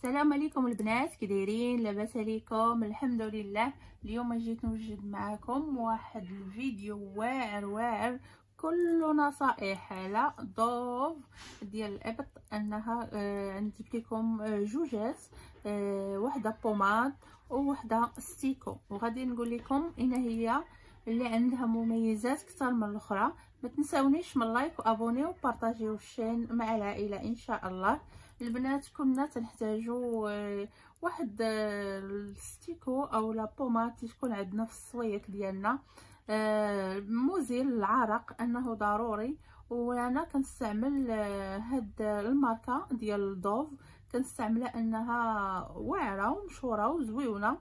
السلام عليكم البنات، كي دايرين؟ لاباس عليكم؟ الحمد لله. اليوم جيت نوجد معكم واحد الفيديو واعر كله نصائح على ضوف ديال الابط. انها نجيب لكم جوجات، وحده بوماد ووحده ستيكو، وغادي نقول لكم ان هي اللي عندها مميزات اكثر من الاخرى. ما تنساونيش من لايك وابوني وبارطاجيو الشين مع العائله ان شاء الله. البنات كنا تنحتاجو واحد الستيكو او لا بومات تكون عندنا في الصويك ديالنا، مزيل العرق انه ضروري. وانا كنستعمل هاد الماركه ديال دوف، كنستعملها انها واعره ومشهوره وزويونه.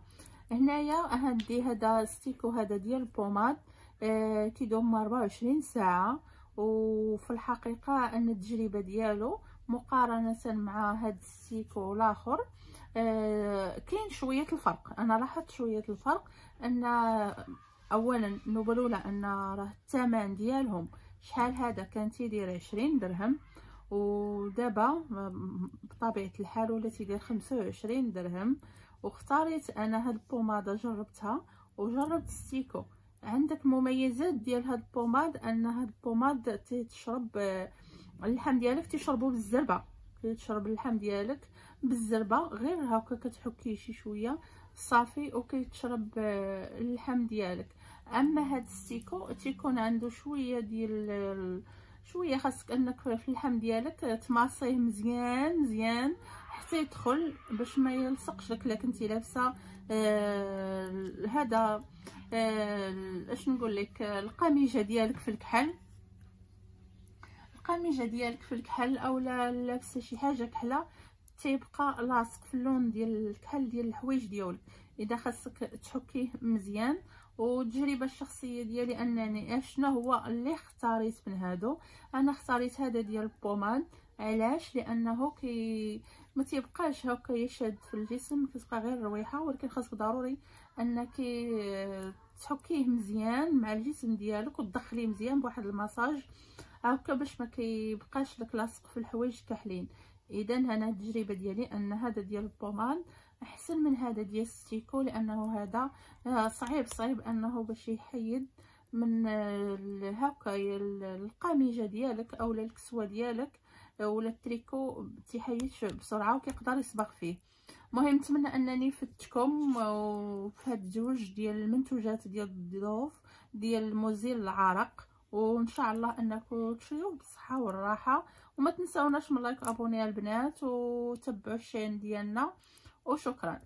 هنايا عندي هذا ستيكو هذا ديال البوماد، كيدوم 24 ساعه. وفي الحقيقه ان التجربه ديالو مقارنه مع هاد الستيكو الاخر كاين شويه الفرق. انا لاحظت شويه الفرق، ان اولا نقولوا ان راه الثمن ديالهم شحال هذا كان تيدير 20 درهم، ودابا بطبيعه الحال ولا تيدير 25 درهم. واختاريت انا هاد البوماده، جربتها وجربت ستيكو. عندك مميزات ديال هاد البوماد، ان هاد البوماد تشرب اللحم ديالك، تشربو بالزربه، كتشرب اللحم ديالك بالزربه غير هكا، كتحكيه شي شويه صافي وكيتشرب اللحم ديالك. اما هاد الستيكو تيكون عنده شويه ديال شويه، خاصك انك في اللحم ديالك تماصيه مزيان حتى يدخل باش ما يلصقش لك. الا كنتي لابسه هذا اش نقول لك، القميجه ديالك في الكحل، القميجه ديالك في الكحل، او لابسه شي حاجه كحله، تيبقى لاصق في اللون ديال الكحل ديال الحوايج ديالك. اذا خاصك تحكيه مزيان. والتجربه الشخصيه ديالي انني شنو هو اللي اختاريت من هادو، انا اختاريت هذا ديال البوماد. علاش؟ لانه ما تيبقاش هكا يشد في الجسم، كتبقى غير الرويحه، ولكن خاصك ضروري انك تحكيه مزيان مع الجسم ديالك وتدخليه مزيان بواحد المساج هكا باش ما كيبقاش لك لاصق في الحوايج كحلين. اذا انا التجربه ديالي ان هذا ديال البوماد احسن من هذا ديال الستيكو، لانه هذا صعيب انه باش يحيد من هكا القميجه ديالك او الكسوه ديالك ولا التريكو، تيحيدش بسرعه وكيقدر يصبغ فيه. المهم نتمنى انني فدتكم في هاد الجوج ديال المنتوجات ديال الضيوف ديال مزيل العرق، وان شاء الله انكم تشريوه بالصحه والراحه. وما تنساوناش من لايك وابوني البنات، وتبعوا الشين ديالنا، وشكرا.